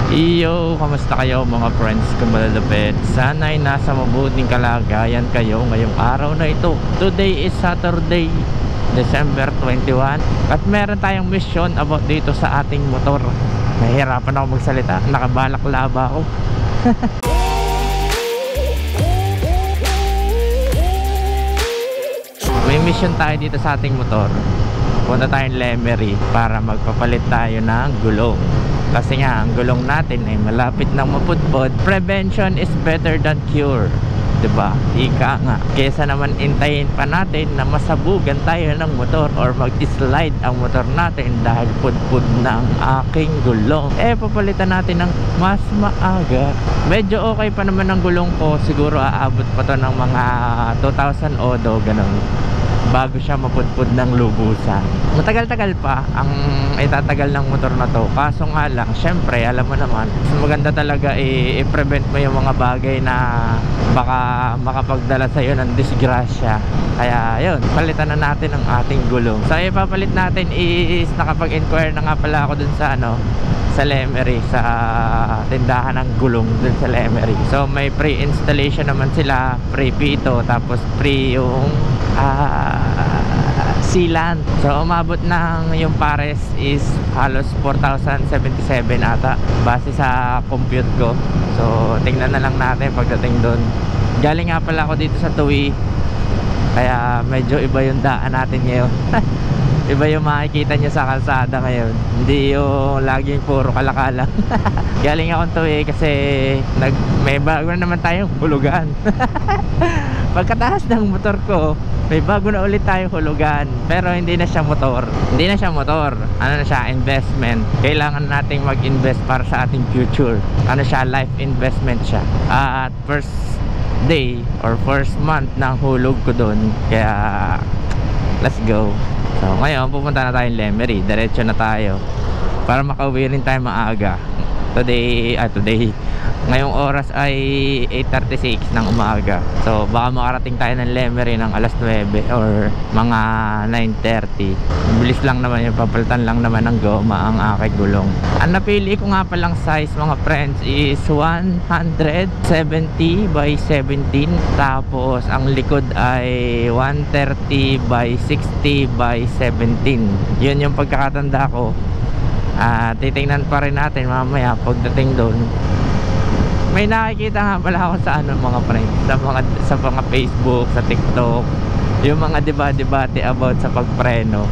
Iyo, kamusta kayo mga friends ko malalapit? Sana'y nasa mabuting kalagayan kayo ngayong araw na ito. Today is Saturday, December 21. At meron tayong mission about dito sa ating motor. Nahihirapan ako magsalita, nakabalaklaba ako. May mission tayo dito sa ating motor. Punta tayong Lemery para magpapalit tayo ng gulong. Kasi nga ang gulong natin ay malapit nang mapudpod. Prevention is better than cure, diba? Ika nga. Kesa naman intayin pa natin na masabugan tayo ng motor or mag-slide ang motor natin dahil pudpud na ang aking gulong. Papalitan natin ng mas maaga. Medyo okay pa naman ang gulong ko. Siguro aabot pa to ng mga 2,000 odo, ganun, bago siya mapudpud ng lubusan. Matagal-tagal pa ang itatagal ng motor na to. Kaso nga lang, syempre alam mo naman, maganda talaga i-prevent mo yung mga bagay na baka makapagdala sa'yo ng disgrasya. Kaya yun, palitan na natin ang ating gulong. So ipapalit natin is nakapag-inquire na nga pala ako dun sa sa Lemery, sa tindahan ng gulong dun sa Lemery. So may pre-installation naman sila, free pito, tapos free yung sealant. So umabot ng yung pares is halos 4,077 ata base sa compute ko. So tingnan na lang natin pagdating doon. Galing nga pala ako dito sa Tuwi, kaya medyo iba yung daan natin ngayon. Iba yung makikita nyo sa kalsada ngayon, hindi yung laging puro kalakalang. Galing akong Tuwi kasi may bago na naman tayong hulugan. Pagkataas ng motor ko, may bago na ulit tayong hulugan. Pero hindi na siya motor. Hindi na siya motor. Ano na siya? Investment. Kailangan nating mag-invest para sa ating future. Ano siya? Life investment siya. At first day or first month ng hulog ko doon. Kaya let's go. So ngayon pupunta na tayong Lemery. Diretso na tayo para makauwi rin tayo maaga. Today ngayong oras ay 8:36 ng umaga. So baka makarating tayo ng Lemery ng alas 9 or mga 9:30. Bilis lang naman yung papalitan lang naman ng goma ang aking gulong. Ang napili ko nga palang size mga friends is 170 by 17. Tapos ang likod ay 130 by 60 by 17. Yun yung pagkakatanda ko. Titingnan pa rin natin mamaya pagdating doon. May nakikita nga pala ako sa mga friends, sa mga Facebook, sa TikTok, yung mga debate about sa pagpreno.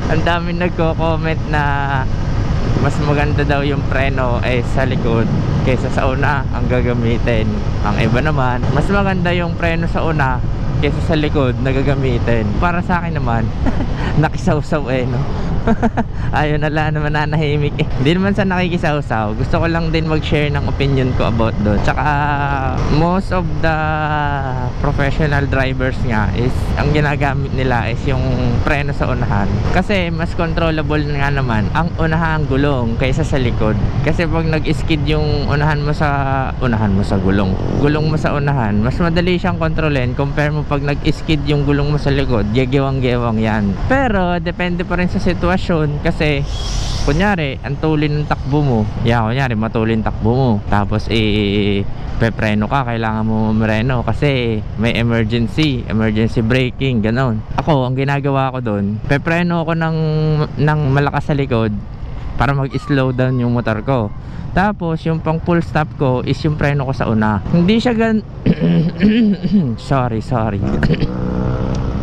Ang daming nagko-comment na mas maganda daw yung preno sa likod kaysa sa una ang gagamitin. Ang iba naman, mas maganda yung preno sa una kaysa sa likod na gagamitin. Para sa akin naman, nakisawsaw no? Ayun na lang naman nanahimik Hindi naman sa nakikisawsaw. Gusto ko lang din mag-share ng opinion ko about doon. Tsaka most of the professional drivers nga is ang ginagamit nila is yung preno sa unahan. Kasi mas controllable nga naman ang unahang gulong kaysa sa likod. Kasi pag nag-skid yung unahan mo sa gulong mo sa unahan, mas madali siyang kontrolin compare mo pag nag-skid yung gulong mo sa likod. Gewang-gewang yan. Pero depende pa rin sa sitwasyon. Kasi kunyari ang tulin ng takbo mo, kunyari matulin takbo mo, tapos pepreno ka, kailangan mo mereno kasi may emergency braking, ganon. Ako ang ginagawa ko doon, pepreno ako ng malakas sa likod para mag-slow down yung motor ko. Tapos yung pang full stop ko is yung preno ko sa una. Hindi siya sorry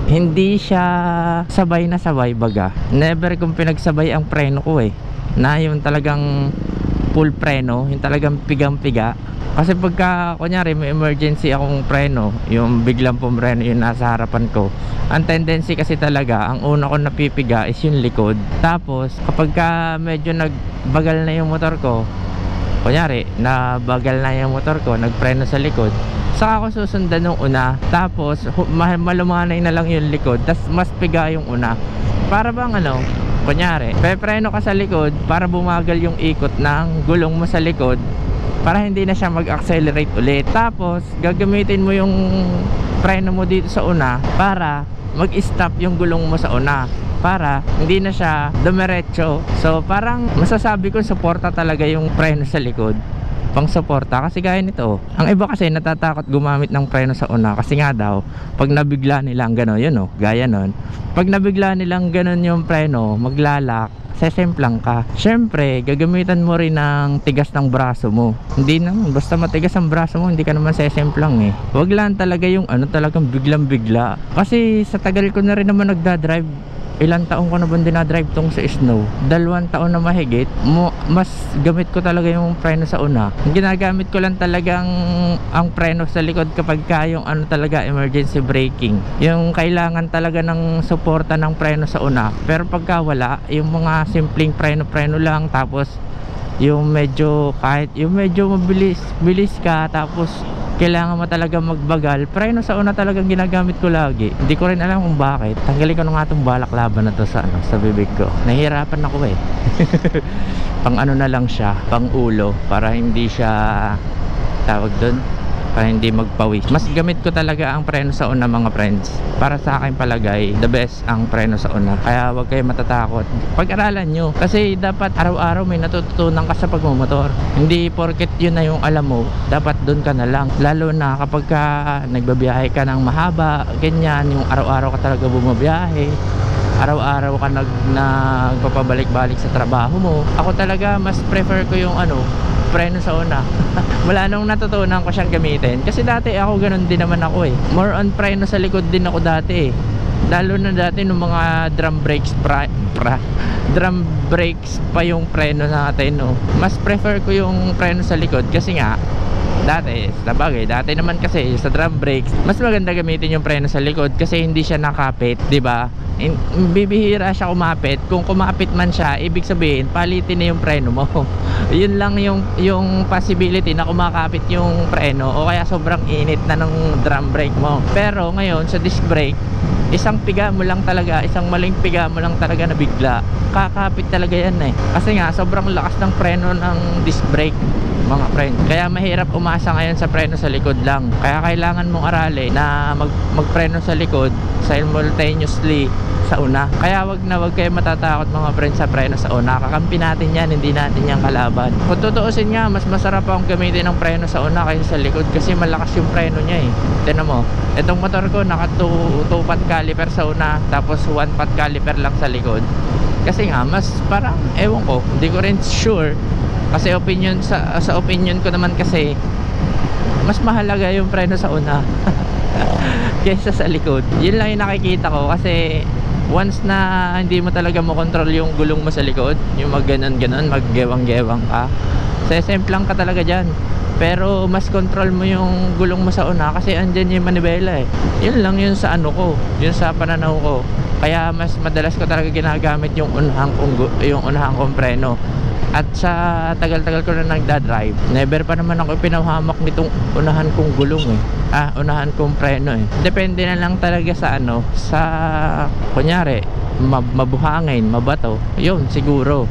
hindi siya sabay na sabay baga. Never kong pinagsabay ang preno ko na yung talagang full preno, yung talagang pigang-piga. Kasi pagka kunyari may emergency akong preno, yung biglang pumreno yung nasa harapan ko, ang tendency kasi talaga ang una ko napipiga is yung likod. Tapos kapag medyo nagbagal na yung motor ko, kunyari nabagal na yung motor ko, nagpreno sa likod, saka ako susundan ng una. Tapos malumanay na lang yung likod, tas mas piga yung una. Para bang kunyari pepreno ka sa likod para bumagal yung ikot ng gulong mo sa likod, para hindi na siya mag-accelerate ulit. Tapos gagamitin mo yung preno mo dito sa una para mag-stop yung gulong mo sa una. para hindi na siya dumiretso. So parang masasabi ko suporta talaga yung preno sa likod, pang suporta. Kasi gaya nito, ang iba kasi natatakot gumamit ng preno sa una kasi nga daw pag nabigla nilang gano'n, yun o, gaya nun, pag nabigla nilang gano'n yung preno, maglalak, sesemplang ka. Syempre, gagamitan mo rin ng tigas ng braso mo. Hindi naman, basta matigas ang braso mo, hindi ka naman sesemplang eh. Wag lang talaga yung ano, talagang biglang bigla. Kasi sa tagal ko na rin naman nagdadrive, ilang taon ko na ba dinadrive tong sa snow, 2 taon na mahigit, mas gamit ko talaga yung preno sa una. Ginagamit ko lang talagang ang preno sa likod kapag ka yung ano talaga, emergency braking, yung kailangan talaga ng suporta ng preno sa una. Pero pagka wala, yung mga simpleng preno lang, tapos yung medyo, kahit yung medyo bilis ka, tapos kailangan mo talaga magbagal, preno sa una talagang ginagamit ko lagi. Hindi ko rin alam kung bakit. Tanggalin ko na nga itong balaklaban na to sa, ano, sa bibig ko. Nahihirapan ako eh. Pang ano na lang siya, pang ulo, para hindi siya, tawag doon, para hindi magpawis. Mas gamit ko talaga ang preno sa una, mga friends. Para sa akin palagay, the best ang preno sa una. Kaya wag kayo matatakot, pag-aralan nyo. Kasi dapat araw-araw may natututunan ka sa pagmumotor. Hindi porket yun na yung alam mo, dapat doon ka na lang. Lalo na kapag ka nagbabiyahe ka ng mahaba, ganyan, yung araw-araw ka talaga bumabiyahe, araw-araw ka nagpapabalik-balik sa trabaho mo. Ako talaga mas prefer ko yung ano, preno sa una. Wala nung natutunan ko siyang gamitin. Kasi dati ako ganun din naman ako eh. More on preno sa likod din ako dati eh. Lalo na dati nung mga drum brakes drum brakes pa yung preno natin, no. Mas prefer ko yung preno sa likod kasi nga dati, sabagay, dati naman kasi sa drum brakes, mas maganda gamitin yung preno sa likod kasi hindi siya nakapit, 'di ba? Bibihira siya kumapit. Kung kumapit man siya, ibig sabihin palitin na yung preno mo. Yun lang yung possibility na kumakapit yung preno o kaya sobrang init na ng drum brake mo. Pero ngayon sa disc brake, isang piga mo lang talaga, isang maling piga mo lang talaga na bigla, kakapit talaga yan eh. Kasi nga sobrang lakas ng preno ng disc brake, mga friend. Kaya mahirap umasa ngayon sa preno sa likod lang. Kaya kailangan mong aralin na magpreno sa likod simultaneously sa una. Kaya wag kayo matatakot, mga friend, sa preno sa una. Kakampi natin yan, hindi natin yan kalaban. Kung tutuusin nga, mas masarap akong gamitin ng preno sa una kaysa sa likod kasi malakas yung preno niya eh. Tignan mo, itong motor ko naka 2 pot caliper sa una, tapos 1 pot caliper lang sa likod. Kasi nga mas parang, ewan ko, hindi ko rin sure. Kasi sa opinion ko naman kasi mas mahalaga yung preno sa una kaysa sa likod. Yun lang yung nakikita ko kasi once na hindi mo talaga makontrol yung gulong mo sa likod, yung mag ganon, maggewang-gewang ka, sesemplang ka talaga dyan. Pero mas control mo yung gulong mo sa una kasi andyan yung manibela eh. Yun lang yun sa ano ko, yun sa pananaw ko. Kaya mas madalas ko talaga ginagamit yung unahang kong preno. At sa tagal-tagal ko na nagdadrive, never pa naman ako pinahamak nitong unahan kong gulong eh. Unahan kong preno eh. Depende na lang talaga sa ano, sa kunyari, mabuhangin, mabato. Yun, siguro.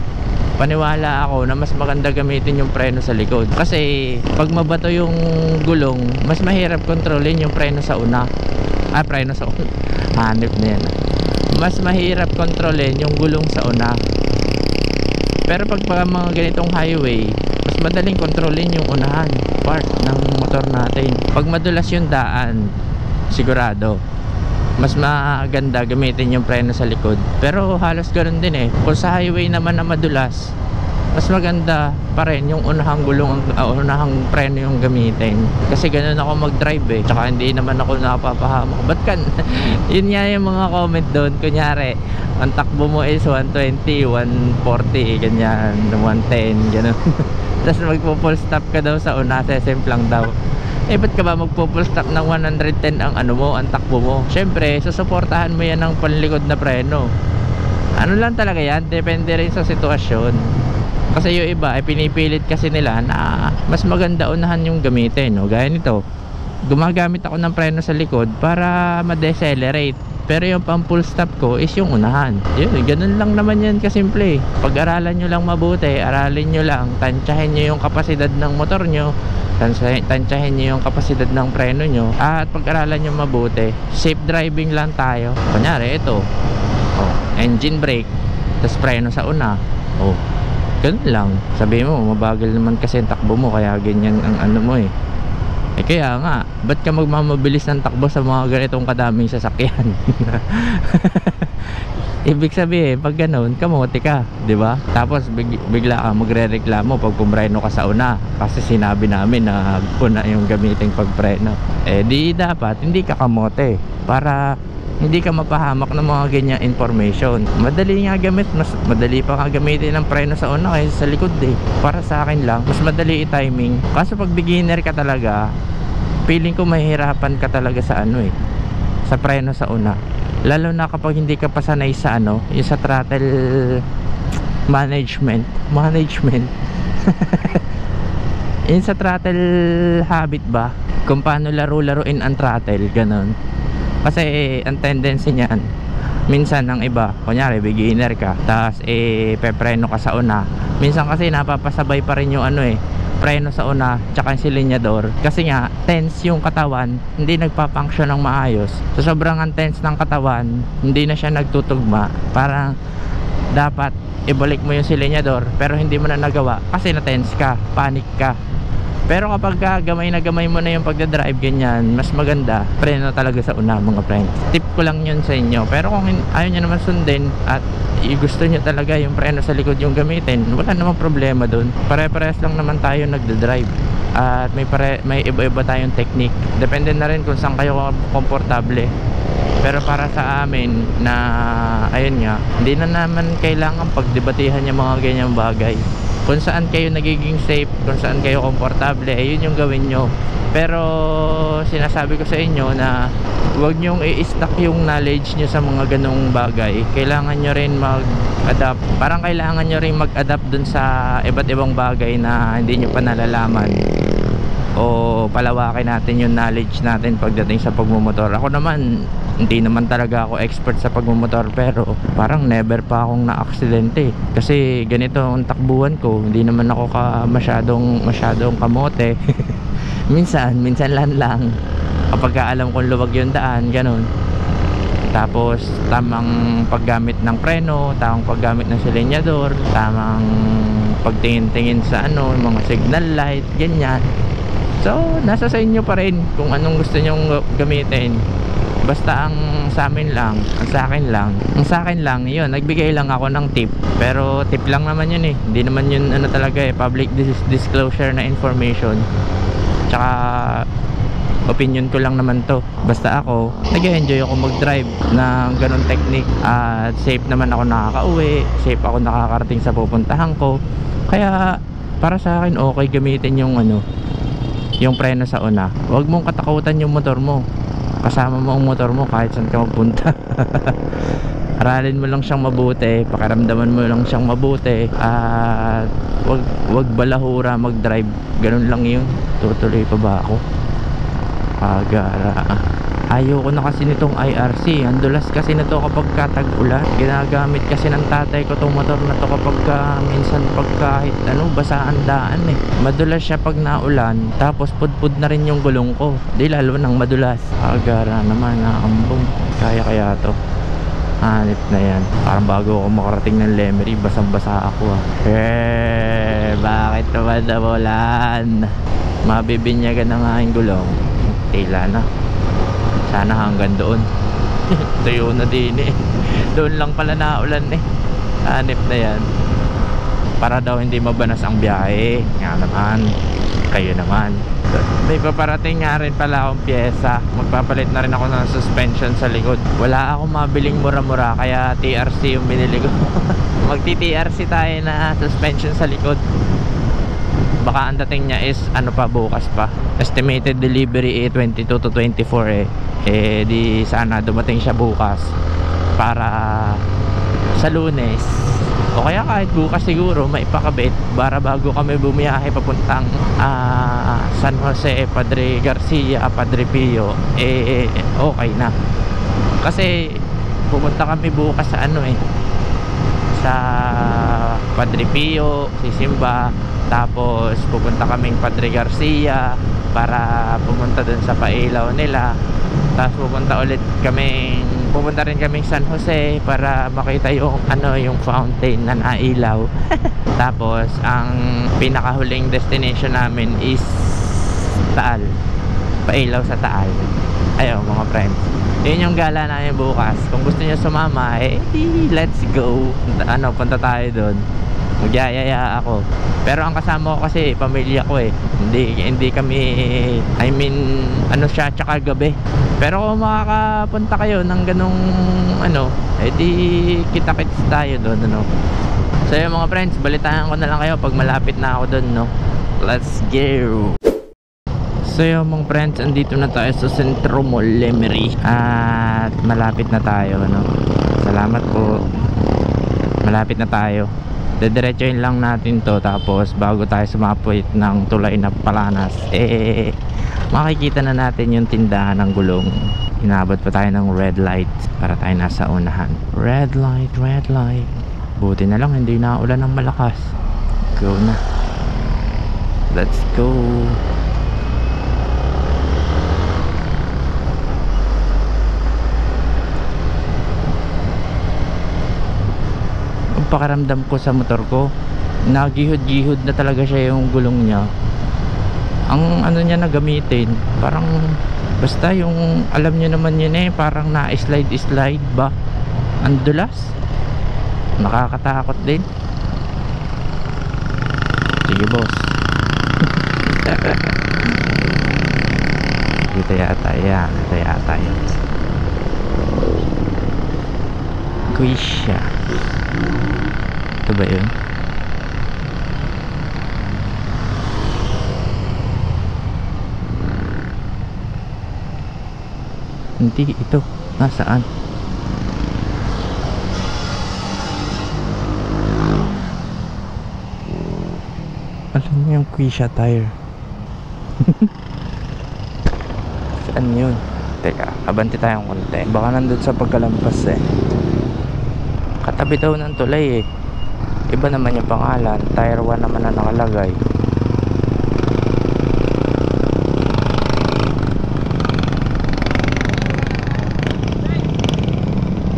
Paniwala ako na mas maganda gamitin yung preno sa likod. Kasi pag mabato yung gulong, mas mahirap kontrolin yung preno sa una. Preno sa una. Hanip na yan. Mas mahirap kontrolin yung gulong sa una. Pero pag mga ganitong highway, mas madaling kontrolin yung unahan part ng motor natin. Pag madulas yung daan, sigurado mas maganda gamitin yung preno sa likod. Pero halos ganoon din eh. Kung sa highway naman na madulas, mas maganda pa rin yung unahang gulong, unahang preno yung gamitin. Kasi ganun ako mag-drive eh. Tsaka hindi naman ako napapahamak. Ba't kan? Yun nga yung mga comment doon. Kunyari, ang takbo mo is 120, 140, ganyan, 110, ganun. Tapos magpo-full stop ka daw sa una, sesemplang daw. Eh ba't ka ba magpo-full stop ng 110 ang ano mo, ang takbo mo? Syempre, susuportahan mo yan ng panlikod na preno. Ano lang talaga yan, depende rin sa sitwasyon. Kasi yung iba ay pinipilit kasi nila na mas maganda unahan yung gamitin, no? Gaya nito, gumagamit ako ng preno sa likod para ma-decelerate. Pero yung pang full stop ko is yung unahan. Yun, ganun lang naman yan kasimple. Pag-aralan nyo lang mabuti, aralin nyo lang, tansyahin nyo yung kapasidad ng motor nyo, tansyahin nyo yung kapasidad ng preno nyo, at pag-aralan nyo mabuti. Safe driving lang tayo. Kunyari ito, Oh, engine brake, tapos preno sa una. Oh, ganun lang. Sabi mo, mabagal naman kasi ang takbo mo, kaya ganyan ang ano mo eh. Eh kaya nga, ba't ka magmamabilis ng takbo sa mga ganitong kadaming sasakyan? Ibig sabihin, pag ganoon, kamote ka, di ba? Tapos bigla ka magrereklamo pag pumreno ka sa una kasi sinabi namin na una yung gamiting pagpreno. Eh di dapat hindi ka kamote para hindi ka mapahamak ng mga ganyan information. Madali nga gamit, mas madali pa nga gamitin ng preno sa una kaysa sa likod eh. Para sa akin lang, mas madali i-timing. Kaso pag beginner ka talaga, feeling ko mahihirapan ka talaga sa ano eh, sa preno sa una. Lalo na kapag hindi ka pa sanay sa ano, yung sa throttle management. Yung sa throttle habit ba, kung paano laro-laruin ang throttle, ganun. Kasi ang tendency niyan, minsan ang iba, kunyari beginner ka, tapos pepreno ka sa una, minsan kasi napapasabay pa rin yung ano eh, preno sa una tsaka yung silinyador, kasi nga tense yung katawan, hindi nagpa-function ng maayos. So sobrang ang tense ng katawan, hindi na siya nagtutugma. Parang dapat ibalik mo yung silinyador pero hindi mo na nagawa kasi na-tense ka, panic ka. Pero kapag gamay na gamay mo na yung pagdadrive ganyan, mas maganda preno talaga sa una, mga friends. Tip ko lang yun sa inyo. Pero kung ayaw nyo naman sundin at gusto nyo talaga yung preno sa likod yung gamitin, wala namang problema dun. Pare-parehas lang naman tayo nagdadrive at may iba-iba tayong technique. Depende na rin kung saan kayo komportable. Pero para sa amin na ayun nga, hindi na naman kailangan pagdebatihan yung mga ganyang bagay. Kung saan kayo nagiging safe, kung saan kayo komportable, ayun yung gawin nyo. Pero sinasabi ko sa inyo na huwag nyong i-stack yung knowledge nyo sa mga ganong bagay. Kailangan nyo rin mag-adapt. Parang kailangan nyo rin mag-adapt dun sa iba't ibang bagay na hindi nyo pa nalalaman. O palawakin natin yung knowledge natin pagdating sa pagmumotor. Ako naman, hindi naman talaga ako expert sa pagmumotor, pero parang never pa akong na-aksidente. Kasi ganito ang takbuhan ko, hindi naman ako masyadong kamote. minsan lang kapag alam kong luwag yung daan, ganun. Tapos tamang paggamit ng preno, tamang paggamit ng silinyador, tamang pagtingin-tingin sa ano, mga signal light, ganyan. So nasa sa inyo pa rin kung anong gusto nyong gamitin. Basta ang sa amin lang, ang sa akin lang yun, nagbigay lang ako ng tip. Pero tip lang naman yun eh, hindi naman yun ano talaga eh, public disclosure na information. Tsaka opinion ko lang naman to. Basta ako, nag-enjoy ako mag-drive ng ganun technique. At safe naman ako nakakauwi, safe ako nakakarating sa pupuntahan ko. Kaya para sa akin okay gamitin yung ano, yung preno sa una. Huwag mong katakutan yung motor mo, kasama mo ang motor mo kahit saan ka magpunta. Aralin mo lang siyang mabuti, pakiramdaman mo lang siyang mabuti, at wag balahura mag-drive. Ganun lang yun. Tutuloy pa ba ako? Agara. Ayoko na kasi nitong IRC. Ang dulas kasi nito kapag katag-ulan. Ginagamit kasi ng tatay ko tong motor na to kapag minsan pag kahit ano, basaan daan eh. Madulas siya pag naulan, tapos pudpud na rin yung gulong ko. Di lalo nang madulas. Agara naman, naambong. Kaya to. Hanip na yan. Parang bago ako makarating ng Lemery, basang-basa ako ah. Bakit naman namulan? Mabibinyagan na nga yung gulong. Tila na. Sana hanggang doon. Tuyo na din eh. Doon lang pala naulan eh. Hanip na yan. Para daw hindi mabanas ang biyahe. Nga naman. Kayo naman. May paparating nga rin pala akong pyesa. Magpapalit na rin ako ng suspension sa likod. Wala akong mabiling mura-mura, kaya TRC yung binili ko. Magti-TRC tayo na suspension sa likod. Baka ang dating niya is ano pa, bukas pa. Estimated delivery 22 to 24 eh di sana dumating siya bukas para sa Lunes, o kaya kahit bukas siguro maipakabit para bago kami bumiyahe papuntang San Jose, Padre Garcia, Padre Pio, okay na. Kasi pupunta kami bukas sa ano sa Padre Pio, sisimba, tapos pupunta kaming Padre Garcia para pumunta dun sa pailaw nila, tapos pupunta ulit kaming pupunta rin kaming San Jose para makita yung yung fountain na nailaw. Tapos ang pinakahuling destination namin is Taal, pailaw sa Taal. Ayun mga friends, yun yung gala namin bukas. Kung gusto niyo sumama, let's go. Punta tayo doon. Magyayaya ako. Pero ang kasama ko kasi pamilya ko hindi kami, I mean siya tsaka gabi. Pero kung makakapunta kayo ng ganong kita-kits tayo doon So yun mga friends, balitaan ko na lang kayo pag malapit na ako doon Let's go. So yun mga friends, andito na tayo sa Centro Mall Lemery at malapit na tayo Salamat po. Malapit na tayo. Dediretsuhin lang natin to, tapos bago tayo sumapit ng tulay na Palanas makikita na natin yung tindahan ng gulong. Inabot pa tayo ng red light para tayo nasa unahan. Red light, red light. Buti na lang hindi na ulan ng malakas. Go na. Let's go. Pakaramdam ko sa motor ko, nagihod-gihod na talaga siya yung gulong niya. Ang niya na gamitin, parang basta yung alam niyo naman yun parang na-slide ba, ang dulas. Nakakatakot din. Sige boss. Ito yata yan. Guisha. Ito ba yun? Hindi, ito. Nasaan? Alam mo yung Quisha tire. Saan yun? Teka, abanti tayong konti. Baka nandun sa pagkalampas Katabi daw ng tulay Iba naman yung pangalan. Tire 1 naman na nakalagay.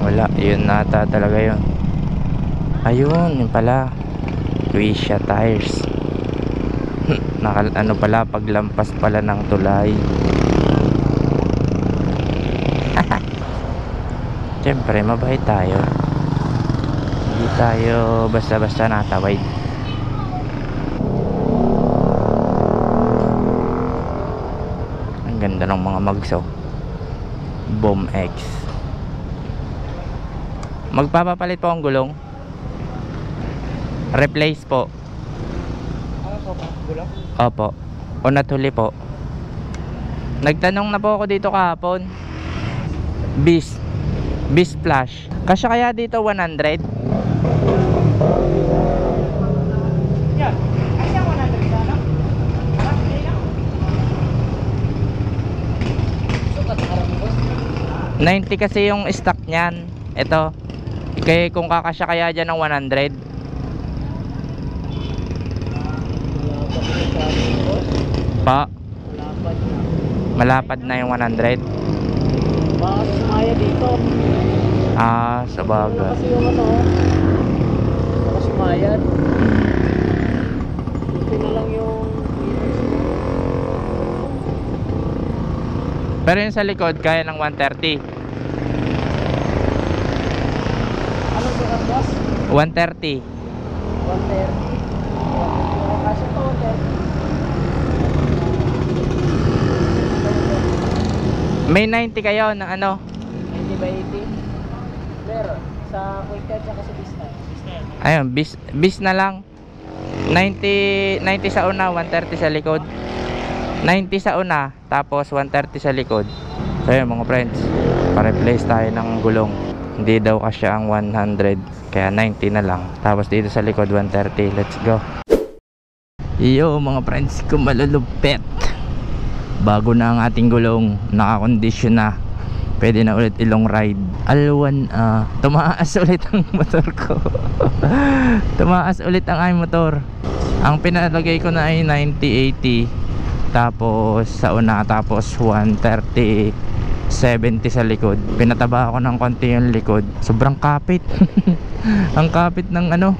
Wala, yun nata talaga yun. Ayun, yun pala. Quisha tires. Pala, paglampas pala ng tulay. Siyempre, mabait tayo. Hindi tayo basta-basta natawid. Ang ganda ng mga magso. Boom X. Magpapapalit po ang gulong. Replace po. Ano po ba? Gulong? Opo. O natuli po. Nagtanong na po ako dito kahapon. Bis flash. Kasya kaya dito 100? Yan. Kasya 100 na, no? Hindi na. Sukat harap mo. 90 kasi yung stock niyan. Ito. Kaya kung kakasya kaya dyan ng 100. Pa. Malapad na yung 100. Baka sumaya dito. Sa bagay. Kasi yung baka sumayan. Buti na lang yung Pero yung sa likod kaya ng 130. ano ba ang boss? 130. 130. Kasi to 130. May 90 kayo ng ano? 90 by 80. Meron. Sa quick card tsaka sa business. Ayun, bis na lang. 90 sa una, 130 sa likod. 90 sa una, tapos 130 sa likod. So yun mga friends, pa-replace tayo ng gulong. Hindi daw kasya ang 100, kaya 90 na lang. Tapos dito sa likod 130. Let's go. Yo mga friends, kung malulupet, bago na ang ating gulong, nakakondisyon na, pwede na ulit ilong ride. Alwan, tumaas ulit ang motor ko. Tumaas ulit ang aking motor. Ang pinalagay ko na ay 90-80, tapos sa una, tapos 130 70 sa likod. Pinataba ako ng konti yung likod. Sobrang kapit. Ang kapit ng ano.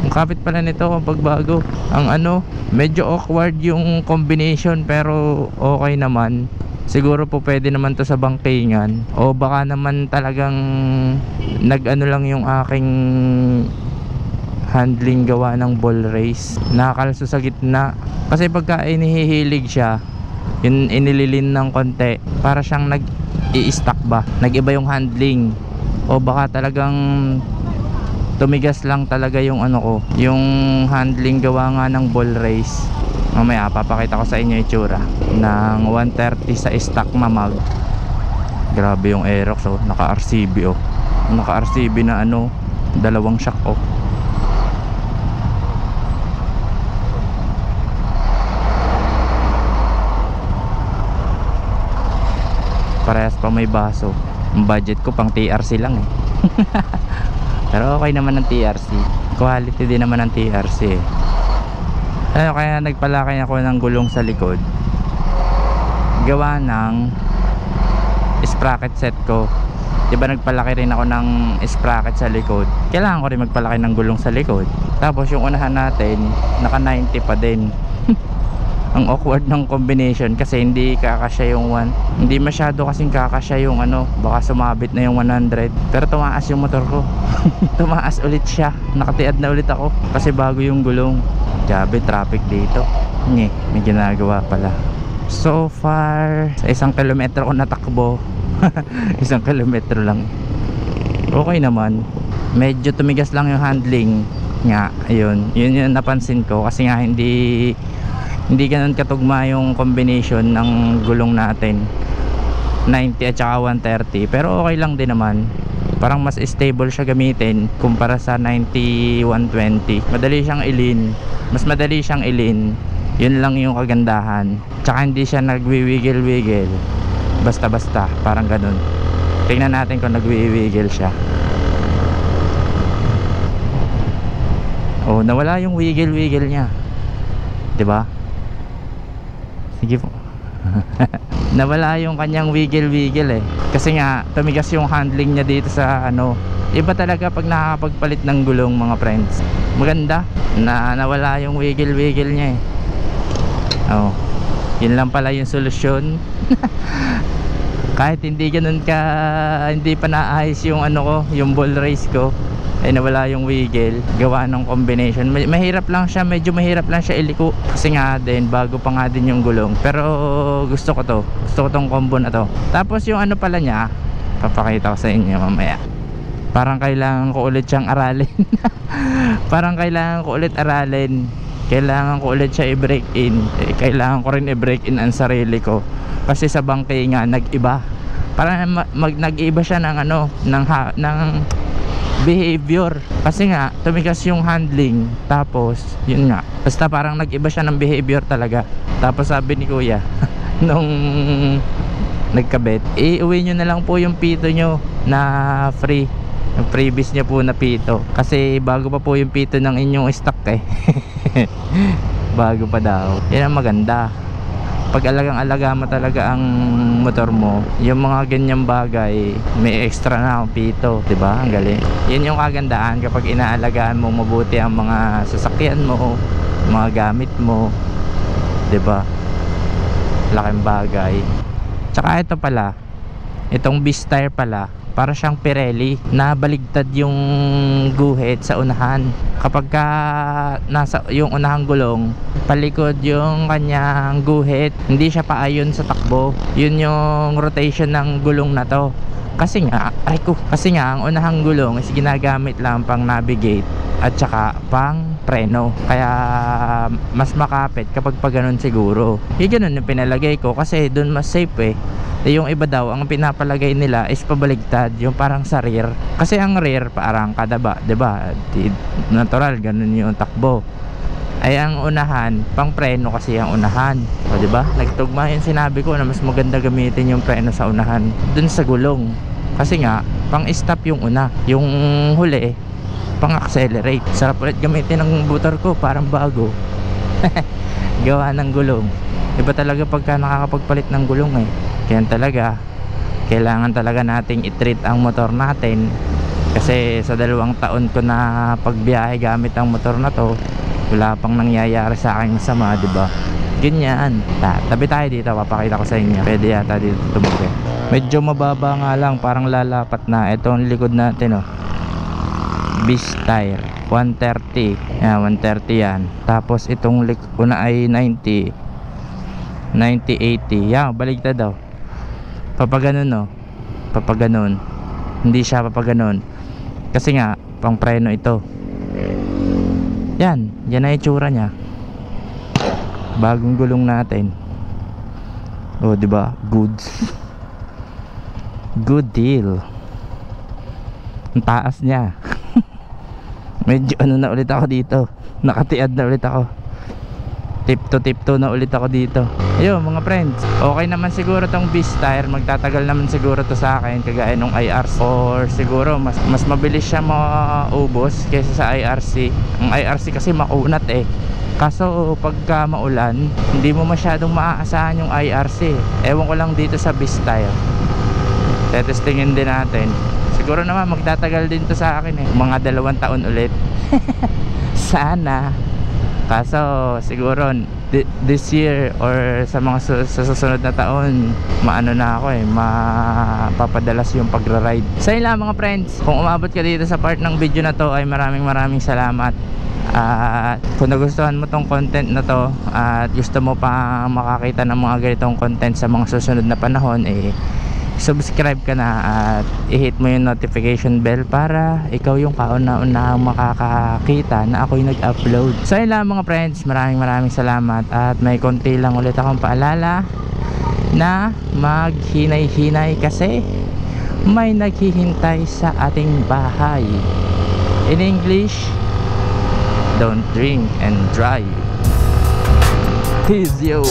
Ang kapit pala nito kapag bago. Ang ano, medyo awkward yung combination pero okay naman. Siguro po pwede naman to sa bangkingan. O baka naman talagang nag-ano lang yung aking handling gawa ng ball race. Nakakalso sa gitna. Kasi pagka inihihilig siya, yun inililin ng konti, para siyang nag-i-stack ba, nag-iba yung handling. O baka talagang tumigas lang talaga yung ano ko, yung handling gawa nga ng ball race. Mamaya papakita ko sa inyo itsura ng 130 sa stock na mag. Grabe yung Aerox, oh. Naka RCB, oh. Naka RCB na ano, dalawang shock, oh. Parehas pa may baso. Ang budget ko pang TRC lang eh. Pero okay naman ang TRC. Quality din naman ang TRC eh. Ano, kaya nagpalaki ako ng gulong sa likod. Gawa ng sprocket set ko. Diba nagpalaki rin ako ng sprocket sa likod. Kailangan ko rin magpalaki ng gulong sa likod. Tapos yung unahan natin, naka 90 pa din. Ang awkward ng combination kasi hindi kakasya yung hindi masyado kasing kakasya yung ano, baka sumabit na yung 100. Pero tumaas yung motor ko. Tumaas ulit siya. Nakatiad na ulit ako kasi bago yung gulong. Grabe traffic dito. May ginagawa pala. So far sa 1 kilometro ko natakbo. 1 kilometro lang. Okay naman. Medyo tumigas lang yung handling nga. Ayun, yun yung napansin ko kasi nga hindi ganun katugma yung combination ng gulong natin, 90 at saka 130. Pero okay lang din naman. Parang mas stable siya gamitin kumpara sa 90 120. Madali siyang ilin. Mas madali siyang ilin. Yun lang yung kagandahan. Tsaka hindi siya nagwiwigil-wigil basta-basta, parang ganun. Tingnan natin kung nagwiwigil siya. Oh, nawala yung wiggle-wiggle niya. 'Di ba? Sige po. Nawala yung kanyang wiggle-wiggle eh. Kasi nga tumigas yung handling niya dito sa ano. Iba talaga pag nakakapagpalit ng gulong, mga friends. Maganda na nawala yung wiggle-wiggle niya eh. Oh. Yun lang pala yung solusyon. Kahit hindi ganun ka, hindi pa naayos yung ano ko, yung ball race ko, ay nawala yung wiggle gawa ng combination. Mahirap lang siya, medyo mahirap lang siya iliko kasi nga din bago pa nga din yung gulong. Pero gusto ko tong combo na to. Tapos yung ano pala niya, papakita ko sa inyo mamaya. Parang kailangan ko ulit siyang aralin. Parang kailangan ko ulit aralin. Kailangan ko ulit siya i-break in. Kailangan ko rin i-break in ang sarili ko kasi sa bangkay nga nag-iba. Parang nag-iba siya ng ano, ng behavior. Kasi nga tumigas yung handling. Tapos yun nga, basta parang nag-iba siya ng behavior talaga. Tapos sabi ni kuya nung nagkabit, iuwi nyo na lang po yung pito nyo na free, yung freebies niya po na pito. Kasi bago pa po yung pito ng inyong stock eh. Bago pa daw. Yan ang maganda. Pag alagang-alaga mo talaga ang motor mo, yung mga ganyang bagay, may extra na akong pito, 'di ba? Ang galing. Yun yung kagandaan kapag inaalagaan mo mabuti ang mga sasakyan mo, mga gamit mo, 'di ba? Laking bagay. Tsaka ito pala, itong Beast-Tire pala, para siyang Pirelli na baligtad yung guhit sa unahan. Kapag ka nasa yung unahang gulong, palikod yung kanyang guhit, hindi siya paayon sa takbo. Yun yung rotation ng gulong na to. Kasi nga, ang unahang gulong is ginagamit lang pang navigate at saka pang preno. Kaya mas makapit kapag pa ganun siguro. Yung ganun yung pinalagay ko kasi dun mas safe eh. Yung iba daw ang pinapalagay nila is pabaligtad, yung parang sa rear. Kasi ang rear parang kadaba, 'di ba? Natural ganun yung takbo. Ay ang unahan, pang preno kasi ang unahan. O 'di ba? Nagtugma yung sinabi ko na mas maganda gamitin yung preno sa unahan dun sa gulong. Kasi nga pang stop yung una, yung huli pang accelerate. Sarap ulit gamitin ng motor ko, parang bago. Gawa ng gulong. Iba talaga pagka nakakapagpalit ng gulong eh. Kaya talaga kailangan talaga nating i-treat ang motor natin kasi sa 2 taon ko na pagbiyahe gamit ang motor na to, wala pang nangyayari sa akin masama, diba? Ganyan. Tabi tayo dito, papakita ko sa inyo. Pwede yata dito tumubi. Medyo mababa nga lang, parang lalapat na. Ito ang likod natin, oh. Beast tire 130. Yan, 130 yan. Tapos itong una ay 90 80. Yan, baligtad daw. Papaganon, no? Papaganon. Hindi siya papaganon kasi nga pang preno ito. Yan na itsura niya. Bagong gulong natin. Oh, di ba? Goods. Good deal. Ang taas niya. Medyo ano na ulit ako dito. Nakatiad na ulit ako. Tip to na ulit ako dito. Ayun mga friends, okay naman siguro tong Beast tire. Magtatagal naman siguro to sa akin kagaya nung IRC, or siguro mas mabilis siya maubos kaysa sa IRC. Ang IRC kasi makunat eh. Kaso pagka maulan, hindi mo masyadong maaasahan yung IRC. Ewan ko lang dito sa Beast tire. Tetestingin din natin. Siguro naman magtatagal din to sa akin eh. Mga 2 taon ulit. Sana. Kaso siguro this year or sa mga sa susunod na taon, maano na ako eh, mapapadalas yung pagra-ride. Sa inyo lang mga friends, kung umabot ka dito sa part ng video na to ay maraming salamat. At kung nagustuhan mo tong content na to at gusto mo pa makakita ng mga ganitong content sa mga susunod na panahon, eh subscribe ka na at i-hit mo yung notification bell para ikaw yung kauna-una makakakita na ako'y nag-upload. So yun lang mga friends, maraming salamat. At may konti lang ulit akong paalala na maghinay-hinay kasi may naghihintay sa ating bahay. In English, don't drink and drive. Peace yo.